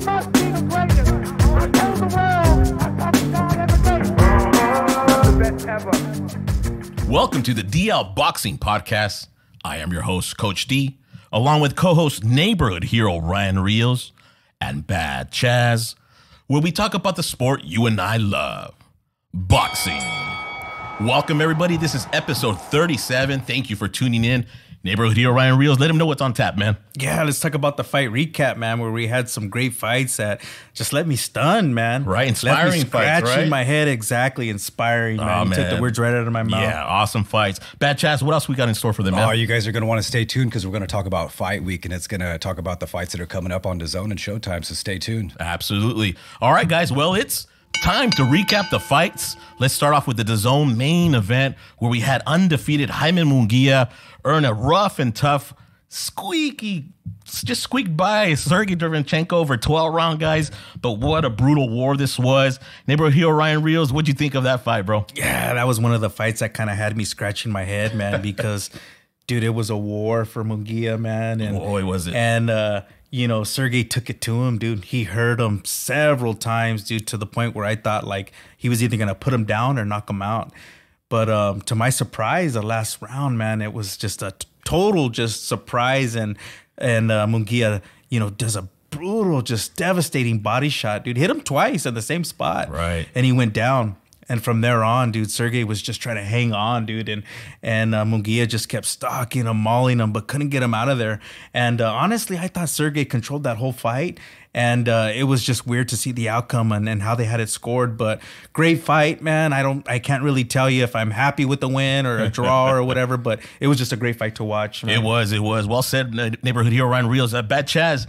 must be the greatest. I told the world, I thought the God ever gave. The best ever. Welcome to the DL Boxing Podcast. I am your host, Coach D, along with co-host neighborhood hero Ryan Rios and Bad Chaz, where we talk about the sport you and I love, boxing. Welcome, everybody. This is episode 37. Thank you for tuning in. Neighborhood hero Ryan Rios, let him know what's on tap, man. Yeah, let's talk about the fight recap, man, where we had some great fights that just let me stun, man. Right, inspiring left me fights, scratching right? my head, exactly, inspiring, man. Oh, You man. took the words right out of my mouth. Yeah, awesome fights. Bad Chaz, what else we got in store for them, man? Oh, you guys are going to want to stay tuned because we're going to talk about Fight Week, and it's going to talk about the fights that are coming up on DAZN and Showtime, so stay tuned. Absolutely. All right, guys. Well, it's time to recap the fights. Let's start off with the DAZN main event where we had undefeated Jaime Munguia earn a rough and tough, just squeaked by Sergiy Derevyanchenko over 12-round, guys. But what a brutal war this was. Neighborhood hero Ryan Rios, what'd you think of that fight, bro? Yeah, that was one of the fights that kind of had me scratching my head, man, because, dude, it was a war for Munguia, man. And, Boy, was it. And, you know, Sergiy took it to him, dude. He hurt him several times, dude, to the point where I thought, like, he was either going to put him down or knock him out. But to my surprise, the last round, man, it was just a total just surprise. And Munguia, you know, does a brutal, just devastating body shot, dude. Hit him twice in the same spot. Right. And he went down. And from there on, dude, Sergiy was just trying to hang on, dude. And Munguia just kept stalking him, mauling him, but couldn't get him out of there. And honestly, I thought Sergiy controlled that whole fight. And it was just weird to see the outcome and how they had it scored. But great fight, man. I can't really tell you if I'm happy with the win or a draw or whatever, but it was just a great fight to watch, man. It was. Well said, neighborhood hero Ryan Rios. Bad Chaz,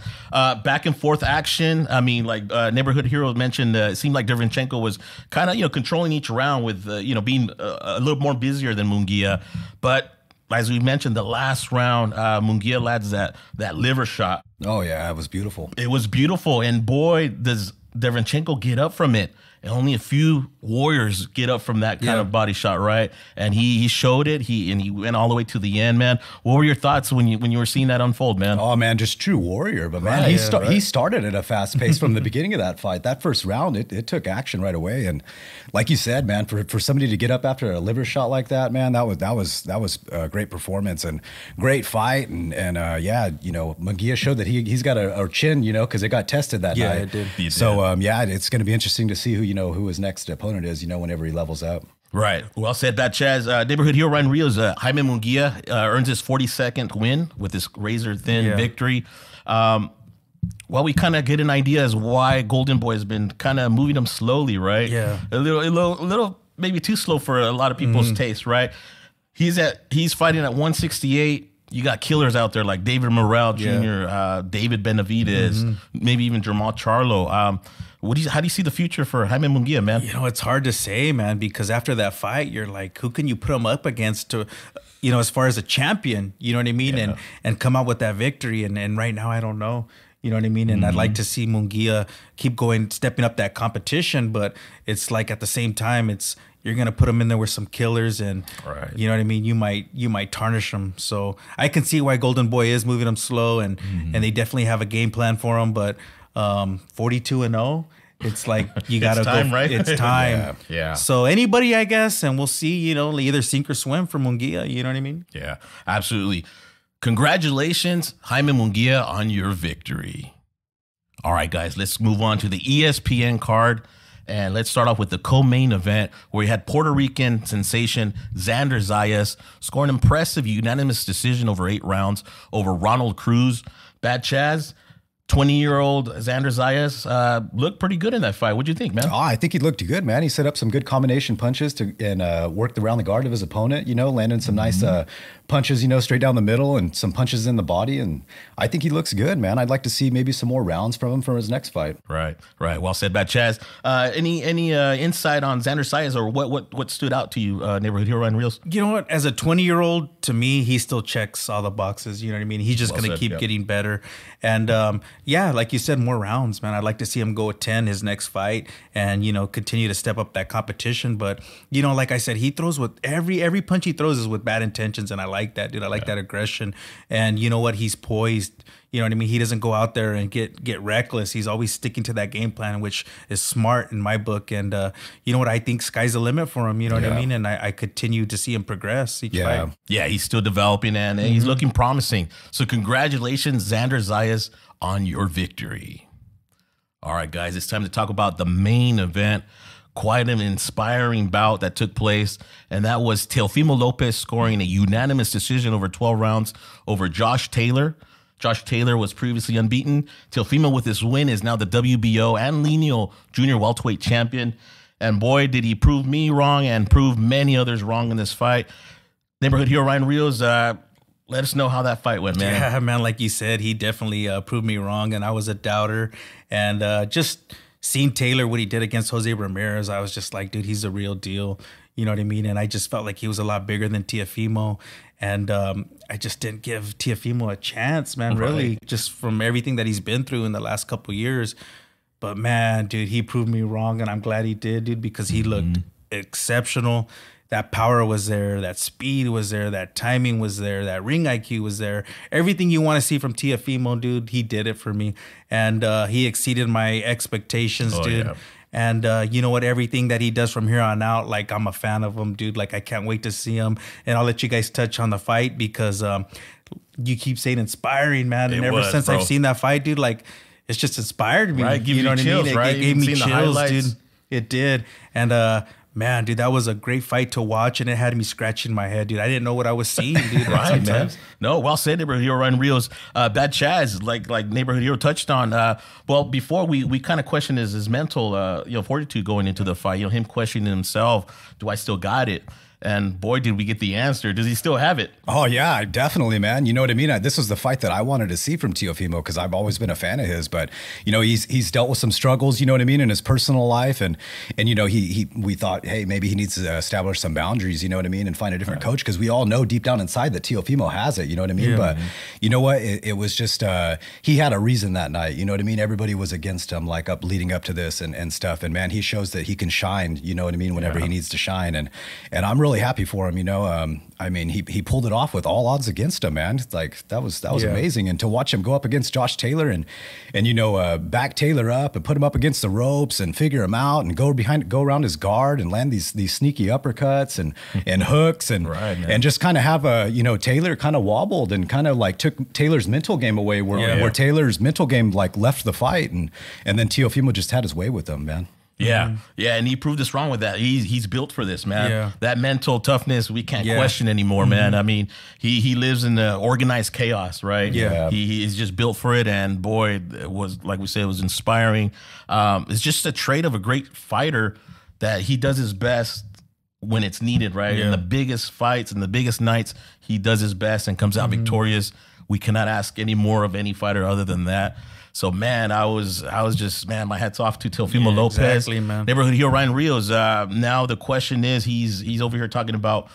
back and forth action. I mean, like neighborhood hero mentioned, it seemed like Derevyanchenko was kind of, controlling each round with, being a little more busier than Munguia. But as we mentioned, the last round, Munguia lands that liver shot. Oh, yeah, it was beautiful. It was beautiful. And boy, does Derevyanchenko get up from it. And only a few warriors get up from that kind of body shot, right? And he showed it. He went all the way to the end, man. What were your thoughts when you were seeing that unfold, man? Oh, man, just true warrior. But, man, Right, he started at a fast pace from the beginning of that fight. That first round, it took action right away. And like you said, man, for somebody to get up after a liver shot like that, man, that was a great performance and great fight. And Munguia showed that he's got a chin, because it got tested that night. Yeah, it did. So, it's going to be interesting to see who his next opponent is, whenever he levels out. Right. Well said, Bad Chaz. Neighborhood hero Ryan Rios, Jaime Munguia earns his 42nd win with this razor-thin victory. Well, we kind of get an idea as why Golden Boy has been kind of moving him slowly, right? Yeah. A little maybe too slow for a lot of people's taste, right? He's fighting at 168. You got killers out there like David Morrell Jr., David Benavidez, maybe even Jamal Charlo. How do you see the future for Jaime Munguia, man? It's hard to say, man, because after that fight, you're like, who can you put him up against to, as far as a champion, you know what I mean? Yeah. And come out with that victory. And right now, I don't know. You know what I mean? And I'd like to see Munguia keep stepping up that competition, but it's like at the same time, you're gonna put him in there with some killers, and you know what I mean. You might tarnish him. So I can see why Golden Boy is moving him slow, and they definitely have a game plan for him. But 42-0, it's like you gotta it's time, go. Right? It's time. Yeah. So anybody, I guess, and we'll see. Either sink or swim for Munguia. You know what I mean? Yeah, absolutely. Congratulations, Jaime Munguia, on your victory. All right, guys, let's move on to the ESPN card. And let's start off with the co-main event where we had Puerto Rican sensation Xander Zayas score an impressive unanimous decision over 8 rounds over Ronald Cruz. Bad Chaz, 20-year-old Xander Zayas looked pretty good in that fight. What'd you think, man? Oh, I think he looked good, man. He set up some good combination punches and worked around the guard of his opponent, landing some nice punches, straight down the middle and some punches in the body. And I think he looks good, man. I'd like to see maybe some more rounds from him for his next fight. Right. Well said, Bad Chaz. Any insight on Xander Zayas or what stood out to you, neighborhood hero Ryan Rios? You know what? As a 20-year-old, to me, he still checks all the boxes. You know what I mean? He's just going to keep getting better. And yeah, like you said, more rounds, man. I'd like to see him go 10 his next fight and, you know, continue to step up that competition. But, you know, like I said, he throws with every punch he throws is with bad intentions. And I like that, dude. I like that aggression. And you know what? He's poised. You know what I mean? He doesn't go out there and get reckless. He's always sticking to that game plan, which is smart in my book. And you know what? I think sky's the limit for him. You know what I mean? And I continue to see him progress each fight. Yeah, he's still developing and he's looking promising. So congratulations, Xander Zayas, on your victory. All right, guys, it's time to talk about the main event. Quite an inspiring bout that took place, and that was Teofimo Lopez scoring a unanimous decision over 12 rounds over Josh Taylor. Josh Taylor was previously unbeaten. Teofimo, with this win, is now the WBO and lineal junior welterweight champion. And boy, did he prove me wrong and prove many others wrong in this fight. Neighborhood hero Ryan Rios, let us know how that fight went, man. Yeah, man, like you said, he definitely proved me wrong, and I was a doubter. And just seeing Taylor, what he did against Jose Ramirez, I was just like, dude, he's the real deal. You know what I mean? And I just felt like he was a lot bigger than Teofimo. And I just didn't give Teofimo a chance, man, really, just from everything that he's been through in the last couple of years. But, man, dude, he proved me wrong, and I'm glad he did, dude, because he looked exceptional. That power was there. That speed was there. That timing was there. That ring IQ was there. Everything you want to see from Teofimo, dude, he did it for me. And he exceeded my expectations, dude. Yeah. And you know what? Everything that he does from here on out, like, I'm a fan of him, dude. Like, I can't wait to see him. And I'll let you guys touch on the fight because you keep saying inspiring, man. And ever since I've seen that fight, dude, like, it's just inspired me. Right? You know what chills, I mean? It gave me chills, dude. It did. And man, dude, that was a great fight to watch, and it had me scratching my head, dude. I didn't know what I was seeing, dude. Right, man. No, well said, Neighborhood Hero Ryan Rios. Bad Chaz, like Neighborhood Hero touched on. Well, before we kind of questioned his mental, fortitude going into the fight. You know, him questioning himself. Do I still got it? And boy, did we get the answer. Does he still have it? Oh, yeah, definitely, man. You know what I mean? This was the fight that I wanted to see from Teofimo because I've always been a fan of his. But, you know, he's dealt with some struggles, you know what I mean, in his personal life. And you know, we thought, hey, maybe he needs to establish some boundaries, you know what I mean, and find a different coach because we all know deep down inside that Teofimo has it, you know what I mean? Yeah, but you know what? It was just he had a reason that night, you know what I mean? Everybody was against him, like leading up to this and stuff. And, man, he shows that he can shine, you know what I mean, whenever he needs to shine. And I'm really happy for him, you know. I mean, he pulled it off with all odds against him, man. Like that was amazing. And to watch him go up against Josh Taylor and you know, back Taylor up and put him up against the ropes and figure him out and go around his guard and land these sneaky uppercuts and hooks and and just kind of have you know, Taylor kind of wobbled and kind of like took Taylor's mental game away where Taylor's mental game like left the fight and then Teofimo just had his way with him, man. Yeah, and he proved us wrong with that. He's built for this, man. Yeah. That mental toughness we can't question anymore, man. I mean, he lives in the organized chaos, right? Yeah, he's just built for it, and boy, it was, like we said, it was inspiring. It's just a trait of a great fighter that he does his best when it's needed, right? In the biggest fights and the biggest nights, he does his best and comes out victorious. We cannot ask any more of any fighter other than that. So, man, I was just, man, my hat's off to Teofimo Lopez. Exactly, man. Neighborhood Hero Ryan Rios. Now the question is, he's over here talking about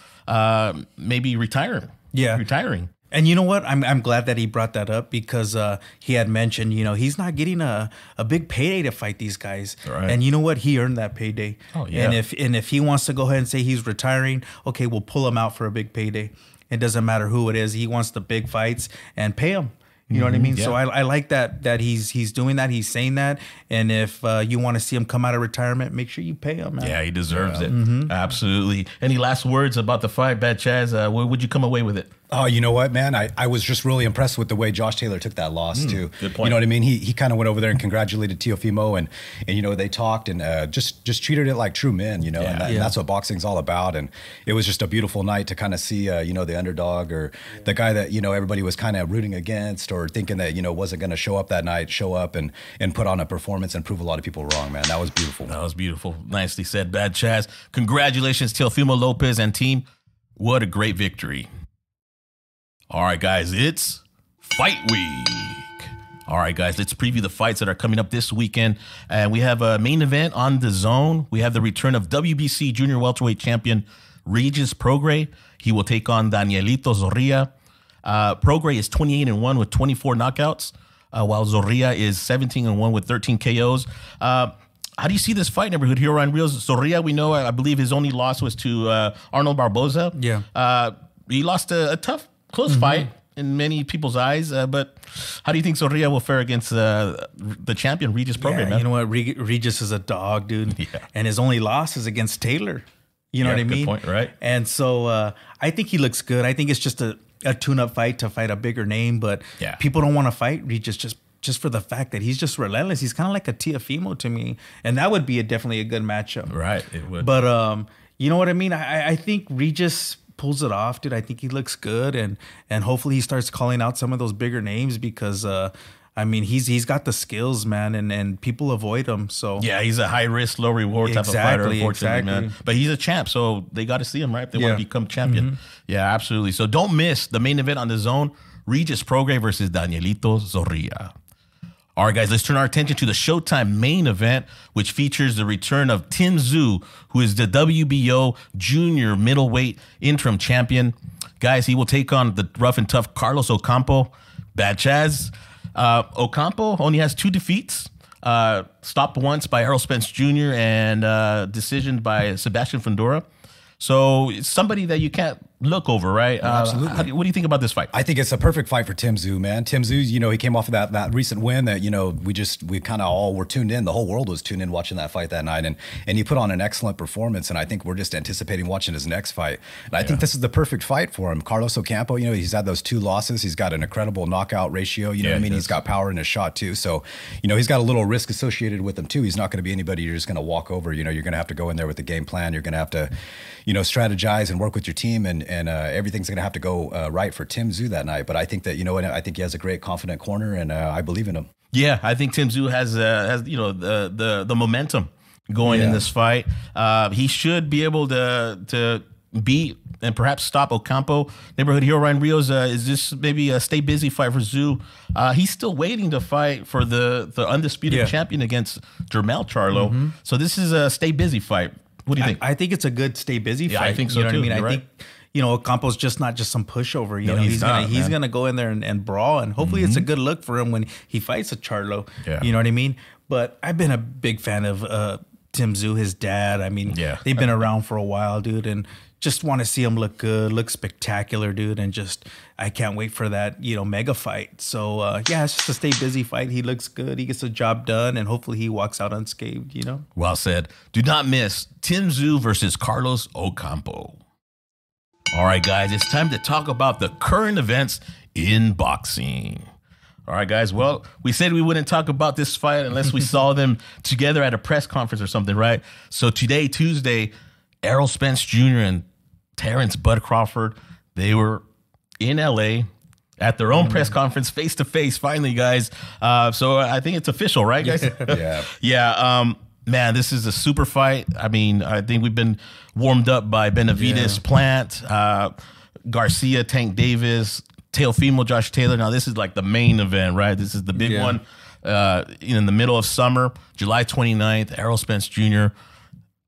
maybe retiring. Yeah. Retiring. And you know what? I'm glad that he brought that up because he had mentioned, you know, he's not getting a big payday to fight these guys. Right. And you know what? He earned that payday. Oh, yeah. And if he wants to go ahead and say he's retiring, okay, we'll pull him out for a big payday. It doesn't matter who it is. He wants the big fights and pay him. You know what I mean? Yeah. So I like that he's doing that. He's saying that. And if you want to see him come out of retirement, make sure you pay him, man. Yeah, he deserves it. Absolutely. Any last words about the fight, Bad Chaz? Would you come away with it? Oh, you know what, man? I was just really impressed with the way Josh Taylor took that loss, too. Good point. You know what I mean? He kind of went over there and congratulated Teofimo, and you know, they talked and just treated it like true men, you know, and that's what boxing's all about. And it was just a beautiful night to kind of see, you know, the underdog or the guy that, you know, everybody was kind of rooting against or thinking that, you know, wasn't going to show up that night, show up and put on a performance and prove a lot of people wrong, man. That was beautiful. That was beautiful. Nicely said, Bad Chaz. Congratulations, Teofimo Lopez and team. What a great victory. All right, guys, it's Fight Week. All right, guys, let's preview the fights that are coming up this weekend. And we have a main event on DAZN. We have the return of WBC Junior Welterweight Champion Regis Prograis. He will take on Danielito Zorrilla. Prograis is 28-1 with 24 knockouts. while Zorrilla is 17-1 with 13 KOs. How do you see this fight, neighborhood hero Ryan Rios? Zorrilla, we know, I believe his only loss was to Arnold Barboza. Yeah. He lost a tough, close fight in many people's eyes. But how do you think Zorrilla will fare against the champion, Regis Prograis, man? You know what? Regis is a dog, dude. Yeah. And his only loss is against Taylor. You know what I mean? Good point, right? And so I think he looks good. I think it's just a tune-up fight to fight a bigger name. But people don't want to fight Regis just for the fact that he's just relentless. He's kind of like a Teofimo to me. And that would be definitely a good matchup. Right, it would. But you know what I mean? I think Regis pulls it off, dude. I think he looks good. And hopefully he starts calling out some of those bigger names because, I mean, he's got the skills, man, and people avoid him. So yeah, he's a high risk, low reward type of fighter, unfortunately, man. But he's a champ, so they got to see him, right? If they want to become champion. Yeah, absolutely. So don't miss the main event on the DAZN: Regis Prograis versus Danielito Zorrilla. All right, guys, let's turn our attention to the Showtime main event, which features the return of Tszyu, who is the WBO junior middleweight interim champion. Guys, he will take on the rough and tough Carlos Ocampo. Bad Chaz. Ocampo only has 2 defeats. Stopped once by Spence Jr. and decisioned by Sebastian Fundora. So it's somebody that you can't look over, right? Absolutely. What do you think about this fight? I think it's a perfect fight for Tszyu, man. Tszyu, you know, he came off of that recent win that, you know, we kind of all were tuned in. The whole world was tuned in watching that fight that night. And he put on an excellent performance. And I think we're just anticipating watching his next fight. And I think this is the perfect fight for him. Carlos Ocampo, you know, he's had those 2 losses. He's got an incredible knockout ratio. You know what I mean? He's got power in his shot too. So, you know, he's got a little risk associated with him too. He's not going to be anybody you're just going to walk over. You know, you're going to have to go in there with a game plan. You're going to have to, you know, strategize and work with your team, and everything's going to have to go right for Tszyu that night. But I think that, you know, I think he has a great, confident corner, and I believe in him. Yeah, I think Tszyu has you know, the momentum going in this fight. He should be able to beat and perhaps stop Ocampo. Neighborhood hero Ryan Rios, is this maybe a stay busy fight for Tszyu? He's still waiting to fight for the undisputed champion against Jermell Charlo. So this is a stay busy fight. What do you think? I think it's a good stay busy fight. I think so, you know too. What I mean? You're I think, you know, Ocampo's just not just some pushover. You know, he's gonna go in there and brawl, and hopefully it's a good look for him when he fights a Charlo. Yeah. You know what I mean? But I've been a big fan of Tszyu, his dad. I mean, they've been around for a while, dude, and just want to see him look good, look spectacular, dude, and just I can't wait for that, you know, mega fight. So yeah, it's just a stay busy fight. He looks good, he gets the job done, and hopefully he walks out unscathed, you know. Well said. Do not miss Tszyu versus Carlos Ocampo. All right, guys, it's time to talk about the current events in boxing. All right, guys. Well, we said we wouldn't talk about this fight unless we saw them together at a press conference or something, right? So today, Tuesday, Spence Jr. and Terrence Bud Crawford, they were in LA at their own press conference, face to face, finally, guys. So I think it's official, right, guys? Yeah. Man, this is a super fight. I mean, I think we've been warmed up by Benavidez, Plant, Garcia, Tank Davis, Teofimo, Josh Taylor. Now, this is like the main event, right? This is the big one in the middle of summer, July 29th, Spence Jr.,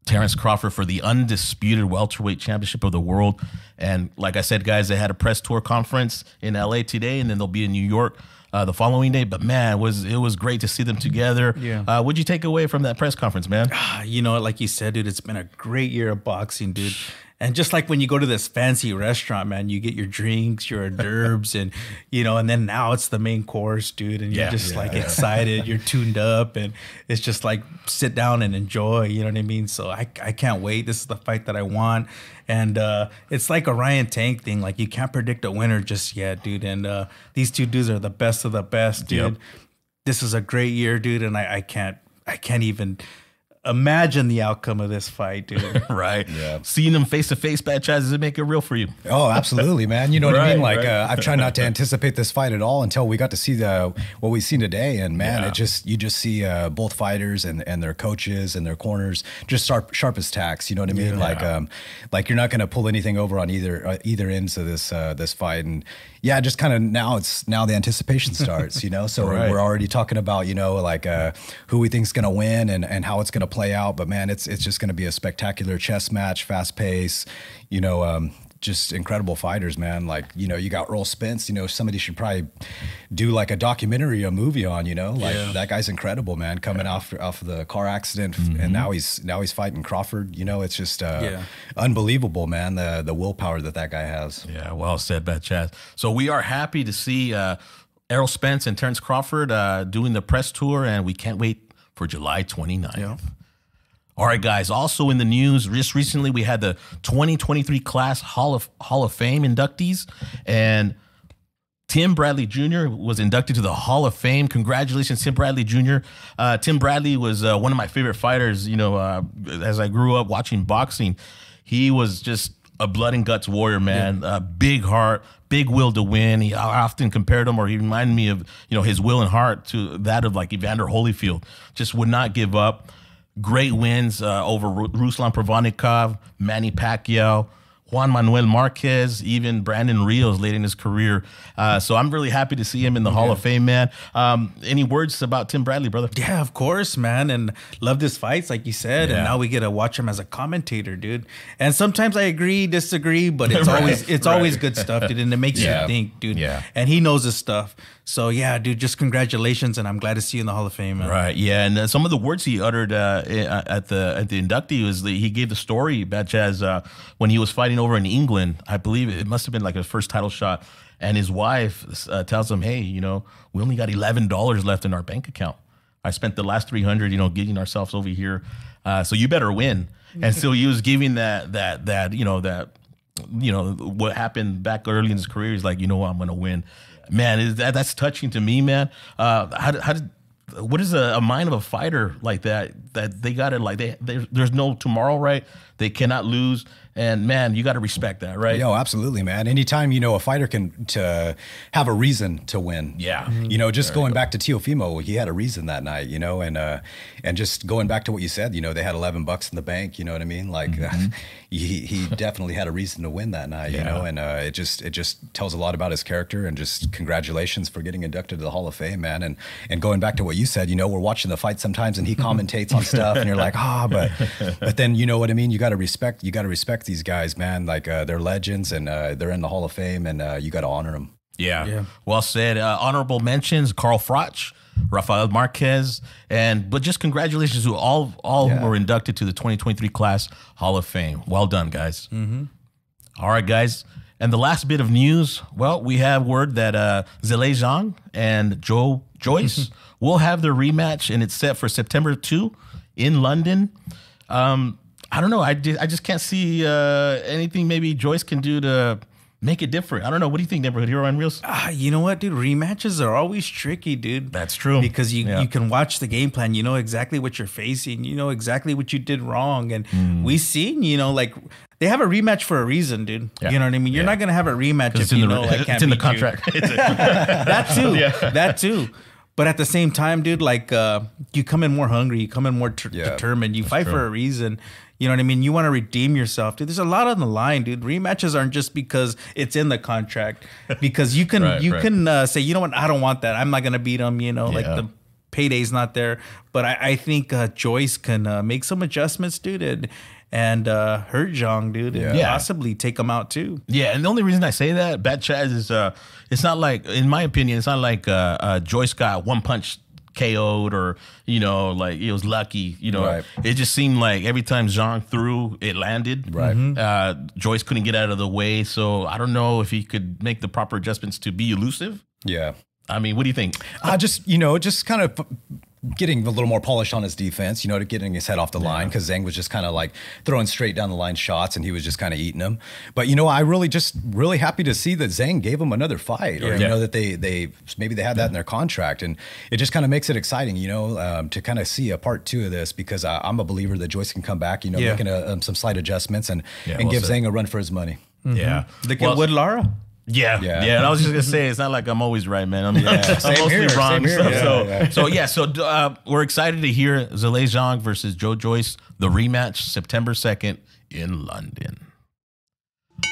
Terrence Crawford for the undisputed welterweight championship of the world. And like I said, guys, they had a press tour conference in LA today, and then they'll be in New York the following day. But man, it was great to see them together. Yeah. What'd you take away from that press conference, man? You know, like you said, dude, it's been a great year of boxing, dude. And just like when you go to this fancy restaurant, man, you get your drinks, your hors d'oeuvres, and, you know, and then now it's the main course, dude. And you're just like excited, you're tuned up, and it's just like sit down and enjoy, you know what I mean? So I can't wait. This is the fight that I want. And it's like a Ryan Tank thing. Like, you can't predict a winner just yet, dude. And these two dudes are the best of the best, dude. Yep. This is a great year, dude. And I can't even imagine the outcome of this fight, dude. Right. Yeah. Seeing them face to face, Bad Chaz, does it make it real for you? Oh, absolutely, man. You know what I mean? Like, I've tried not to anticipate this fight at all until we got to see what we've seen today. And man, you just see both fighters and their coaches and their corners just sharp as tacks. You know what I mean? Like you're not going to pull anything over on either ends of this fight. And yeah, just kind of now the anticipation starts, you know? So we're already talking about, you know, like who we think's going to win and how it's going to play out. But man, it's just going to be a spectacular chess match, fast pace, you know, just incredible fighters, man. Like, you know, you got Earl Spence, you know, somebody should probably do like a documentary, a movie on, you know, like that guy's incredible, man, coming off of the car accident. And now he's fighting Crawford. You know, it's just unbelievable, man, the willpower that guy has. Yeah, well said, Bad Chaz. So we are happy to see Errol Spence and Terrence Crawford doing the press tour, and we can't wait for July 29th. Yeah. All right, guys. Also in the news, just recently we had the 2023 class Hall of Fame inductees, and Tim Bradley Jr. was inducted to the Hall of Fame. Congratulations, Tim Bradley Jr. Tim Bradley was one of my favorite fighters. You know, as I grew up watching boxing, he was just a blood and guts warrior, man. Big heart, big will to win. I often compared him, or he reminded me of, you know, his will and heart to that of like Evander Holyfield. Just would not give up. Great wins over Ruslan Provodnikov, Manny Pacquiao, Juan Manuel Marquez, even Brandon Rios late in his career. So I'm really happy to see him in the Hall of Fame, man. Any words about Tim Bradley, brother? Yeah, of course, man. And loved his fights, like you said. And now we get to watch him as a commentator, dude. And sometimes I agree, disagree, but it's always good stuff, dude. And it makes you think, dude. Yeah. And he knows his stuff. So yeah, dude, just congratulations, and I'm glad to see you in the Hall of Fame, man. Right, yeah, and some of the words he uttered at the inductee was he gave the story, Bad Chaz, when he was fighting over in England. I believe it must have been like his first title shot, and his wife tells him, "Hey, you know, we only got $11 left in our bank account. I spent the last 300, you know, getting ourselves over here. So you better win." And so he was giving that what happened back early in his career. He's like, you know what, I'm going to win. Man, that's touching to me, man. What is a mind of a fighter like that they got it, like there's no tomorrow, right? They cannot lose. And man, you got to respect that, right? Yo, absolutely, man. Anytime, you know, a fighter can to have a reason to win. Yeah. You know, just going back to Teofimo, he had a reason that night, you know, and just going back to what you said, you know, they had $11 in the bank, you know what I mean? Like he definitely had a reason to win that night, you know, and it just tells a lot about his character, and just congratulations for getting inducted to the Hall of Fame, man. And going back to what you said, you know, we're watching the fight sometimes and he commentates on stuff and you're like, but then, you know what I mean? You got to respect these guys, man. Like they're legends, and they're in the Hall of Fame, and you got to honor them. Yeah. Well said. Honorable mentions: Carl Froch, Rafael Marquez, but just congratulations to all who were inducted to the 2023 class Hall of Fame. Well done, guys. All right, guys. And the last bit of news, well, we have word that Zhang and Joyce will have their rematch, and it's set for September 2 in London. I don't know. I just can't see anything maybe Joyce can do to make it different. I don't know. What do you think, Neighborhood Hero and Reels? You know what, dude? Rematches are always tricky, dude. That's true. Because you can watch the game plan. You know exactly what you're facing. You know exactly what you did wrong. And we seen, you know, like they have a rematch for a reason, dude. Yeah. You know what I mean? You're not going to have a rematch if you know I can't it's in the contract. That too. That too. But at the same time, dude, like you come in more hungry. You come in more determined. You fight for a reason. You know what I mean? You want to redeem yourself, dude. There's a lot on the line, dude. Rematches aren't just because it's in the contract. Because you can say, you know what? I don't want that. I'm not gonna beat him. You know, like the payday's not there. But I think Joyce can make some adjustments, dude, and hurt Zhang, dude, and possibly take him out too. Yeah, and the only reason I say that, Bad Chaz, is it's not like, in my opinion, it's not like Joyce got one punch KO'd, or, you know, like it was lucky, you know. It just seemed like every time Zhang threw, it landed. Joyce couldn't get out of the way, so I don't know if he could make the proper adjustments to be elusive. I mean, what do you think? Just kind of getting a little more polish on his defense, you know, to getting his head off the line, because Zhang was just kind of like throwing straight down the line shots, and he was just kind of eating them. But, you know, I really happy to see that Zhang gave him another fight, or, you know, that they maybe they had that in their contract, and it just kind of makes it exciting, you know, to kind of see a part 2 of this, because I'm a believer that Joyce can come back, you know, making some slight adjustments and give Zhang a run for his money. Look at Wood Lara. Yeah. And I was just gonna say, it's not like I'm always right, man. I'm mostly wrong. So we're excited to hear Zhang versus Joyce, the rematch, September 2nd in London.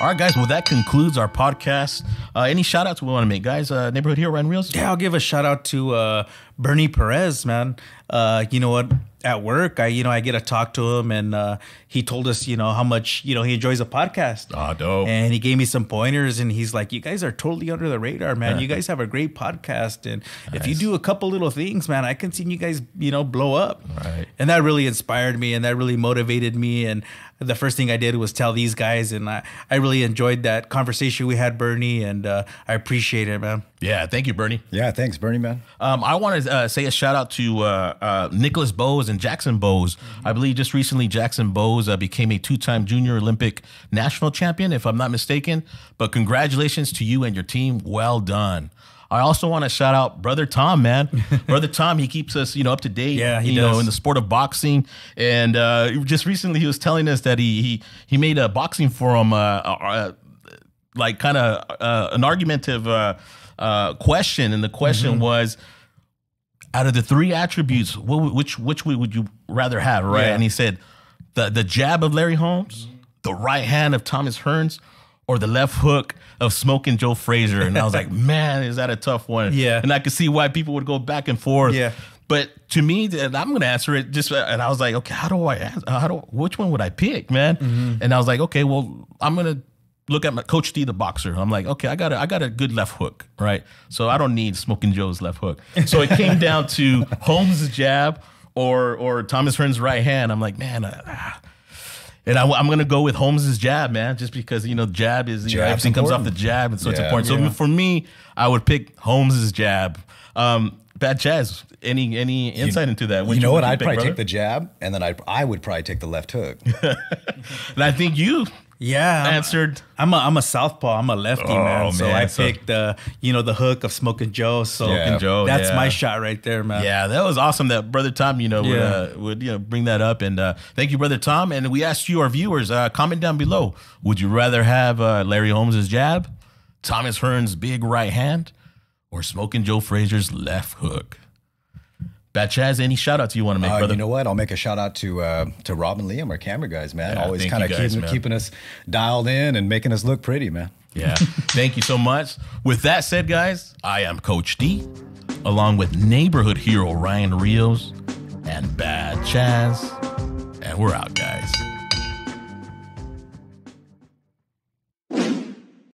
All right, guys. Well, that concludes our podcast. Any shout outs we want to make, guys? Neighborhood Hero and Reels? Yeah, I'll give a shout out to Bernie Perez, man. You know what? At work, I get to talk to him, and he told us, how much, he enjoys a podcast. Oh, dope. And he gave me some pointers, and he's like, you guys are totally under the radar, man. You guys have a great podcast. And if you do a couple little things, man, I can see you guys, blow up. Right. And that really inspired me, and that really motivated me. And the first thing I did was tell these guys, and I really enjoyed that conversation we had, Bernie, and I appreciate it, man. Yeah, thank you, Bernie. Yeah, thanks, Bernie, man. I want to say a shout out to Nicholas Bowes and Jackson Bowes. I believe just recently Jackson Bowes became a 2-time junior Olympic national champion, if I'm not mistaken. But congratulations to you and your team. Well done. I also want to shout out Brother Tom, man. Brother Tom, he keeps us, up to date. Yeah, he does. In the sport of boxing. And just recently he was telling us that he made a boxing forum, like kind of an argumentative question, and the question was, out of the 3 attributes, which would you rather have, right? Yeah. And he said, the jab of Larry Holmes, the right hand of Thomas Hearns, or the left hook of Smoking Joe Frazier. And I was like, man, is that a tough one? Yeah. And I could see why people would go back and forth. Yeah. But to me, I'm going to answer it and I was like, okay, which one would I pick, man? And I was like, okay, well, I'm going to look at my Coach D, the boxer. I'm like, okay, I got a good left hook, right? So I don't need Smoking Joe's left hook. So it came down to Holmes' jab or Thomas Hearns' right hand. I'm like, man, and I'm going to go with Holmes' jab, man, just because, jab is, everything comes off the jab, and so it's important. So for me, I would pick Holmes' jab. Bad Chaz, any insight into that? You know what? I'd probably take the jab, and then I would probably take the left hook. And I think you answered. I'm a southpaw. I'm a lefty, man. So I picked the hook of Smoking Joe. So that's my shot right there, man. Yeah, that was awesome that Brother Tom, would bring that up. And thank you, Brother Tom. And we asked you, our viewers, comment down below. Would you rather have Larry Holmes' jab, Thomas Hearns' big right hand, or Smoking Joe Frazier's left hook? Bad Chaz, any shout outs you want to make, brother? You know what? I'll make a shout out to Rob and Liam, our camera guys, man. Yeah, always kind of keeping us dialed in and making us look pretty, man. Yeah. Thank you so much. With that said, guys, I am Coach D, along with neighborhood hero Ryan Rios and Bad Chaz. And we're out, guys.